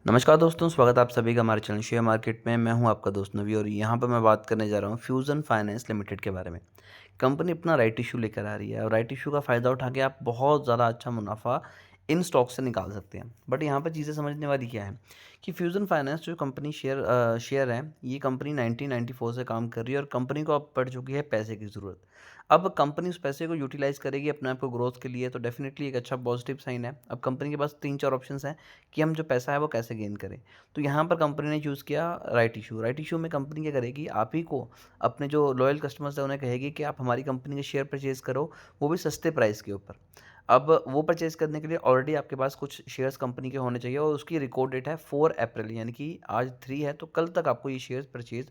नमस्कार दोस्तों, स्वागत है आप सभी का हमारे चैनल शेयर मार्केट में। मैं हूं आपका दोस्त नवी और यहाँ पर मैं बात करने जा रहा हूं फ्यूज़न फाइनेंस लिमिटेड के बारे में। कंपनी अपना राइट इशू लेकर आ रही है और राइट इशू का फ़ायदा उठा के आप बहुत ज़्यादा अच्छा मुनाफा इन स्टॉक से निकाल सकते हैं। बट यहाँ पर चीज़ें समझने वाली क्या है कि फ्यूज़न फाइनेंस जो कंपनी शेयर है, ये कंपनी 1994 से काम कर रही है और कंपनी को अब पड़ चुकी है पैसे की ज़रूरत। अब कंपनी उस पैसे को यूटिलाइज़ करेगी अपने आप को ग्रोथ के लिए, तो डेफिनेटली एक अच्छा पॉजिटिव साइन है। अब कंपनी के पास 3-4 ऑप्शंस हैं कि हम जो पैसा है वो कैसे गेन करें। तो यहाँ पर कंपनी ने चूज़ किया राइट इशू। राइट इशू में कंपनी क्या करेगी, आप ही को अपने जो लॉयल कस्टमर्स हैं उन्हें कहेगी कि आप हमारी कंपनी के शेयर परचेज़ करो, वो भी सस्ते प्राइस के ऊपर। अब वो परचेज़ करने के लिए ऑलरेडी आपके पास कुछ शेयर्स कंपनी के होने चाहिए और उसकी रिकॉर्ड डेट है 4 अप्रैल, यानी कि आज 3 है, तो कल तक आपको ये शेयर्स परचेज़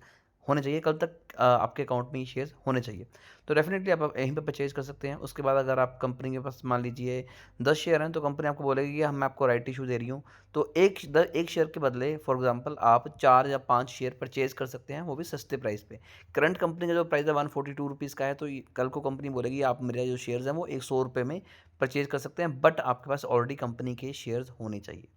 होने चाहिए। कल तक आपके अकाउंट में ये शेयर्स होने चाहिए। तो डेफ़िनेटली आप यहीं पे परचेज़ कर सकते हैं। उसके बाद अगर आप कंपनी के पास मान लीजिए 10 शेयर हैं, तो कंपनी आपको बोलेगी कि मैं आपको राइट इशू दे रही हूँ। तो एक शेयर के बदले फॉर एग्ज़ाम्पल आप 4 या 5 शेयर परचेज़ कर सकते हैं, वो भी सस्ते प्राइस पे। करंट कंपनी का जो प्राइस है ₹142 का है, तो ये कल को कंपनी बोलेगी आप मेरे जो शेयर्स हैं वो ₹100 में परचेज़ कर सकते हैं, बट आपके पास ऑलरेडी कंपनी के शेयर्स होने चाहिए।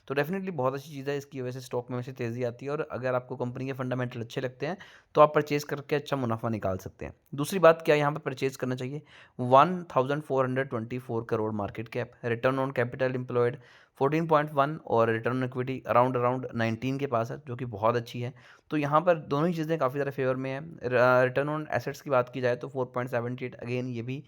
तो डेफ़िनेटली बहुत अच्छी चीज़ है, इसकी वजह से स्टॉक में वैसे तेज़ी आती है और अगर आपको कंपनी के फंडामेंटल अच्छे लगते हैं, तो आप परचेज़ करके अच्छा मुनाफ़ा निकाल सकते हैं। दूसरी बात क्या यहाँ पे परचेज़ करना चाहिए, 1424 crore market cap, return on capital employed 14.1 और return on equity around around 19 के पास है, जो कि बहुत अच्छी है। तो यहाँ पर दोनों ही चीज़ें काफ़ी ज़्यादा फ़ेवर में है। रिटर्न ऑन एसेट्स की बात की जाए तो 4.78, अगेन ये भी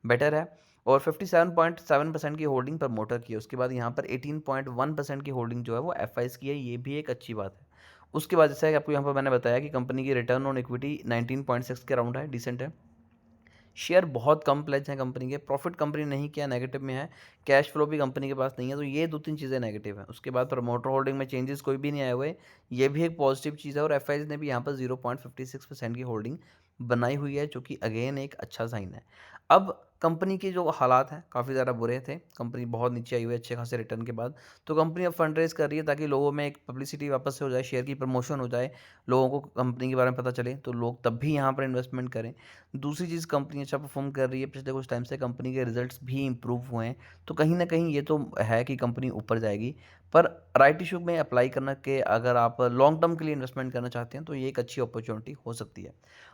बेटर है। और 57.7% की होल्डिंग प्रमोटर की है। उसके बाद यहाँ पर 18.1% की होल्डिंग जो है वो एफआईज़ की है, ये भी एक अच्छी बात है। उसके बाद जैसे कि आपको यहाँ पर मैंने बताया कि कंपनी की रिटर्न ऑन इक्विटी 19.6 के अराउंड है, डिसेंट है। शेयर बहुत कम प्लेज हैं कंपनी के, प्रॉफिट कंपनी नहीं किया, नेगेटिव में है, कैश फ्लो भी कंपनी के पास नहीं है, तो ये 2-3 चीज़ें नेगेटिव हैं। उसके बाद प्रमोटर होल्डिंग में चेंजेस कोई भी नहीं आए हुए, ये भी एक पॉजिटिव चीज़ है और एफआईज़ ने भी यहाँ पर 0.56% की होल्डिंग बनाई हुई है, जो कि अगेन एक अच्छा साइन है। अब कंपनी के जो हालात हैं काफ़ी ज़्यादा बुरे थे, कंपनी बहुत नीचे आई हुई है अच्छे खासे रिटर्न के बाद, तो कंपनी अब फंड रेज़ कर रही है ताकि लोगों में एक पब्लिसिटी वापस से हो जाए, शेयर की प्रमोशन हो जाए, लोगों को कंपनी के बारे में पता चले, तो लोग तब भी यहाँ पर इन्वेस्टमेंट करें। दूसरी चीज़, कंपनी अच्छा परफ़ॉर्म कर रही है, पिछले कुछ टाइम से कंपनी के रिज़ल्ट्स भी इम्प्रूव हुए हैं, तो कहीं न कहीं ये तो है कि कंपनी ऊपर जाएगी। पर राइट इश्यू में अप्लाई करना के अगर आप लॉन्ग टर्म के लिए इन्वेस्टमेंट करना चाहते हैं, तो ये एक अच्छी अपॉर्च्युनिटी हो सकती है।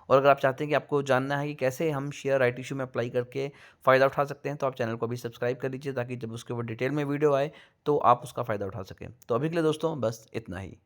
और अगर आप चाहते हैं कि आपको जानना है कि कैसे हम शेयर राइट इश्यू में अप्लाई करके फ़ायदा उठा सकते हैं, तो आप चैनल को अभी सब्सक्राइब कर लीजिए ताकि जब उसके ऊपर डिटेल में वीडियो आए, तो आप उसका फ़ायदा उठा सकें। तो अभी के लिए दोस्तों बस इतना ही।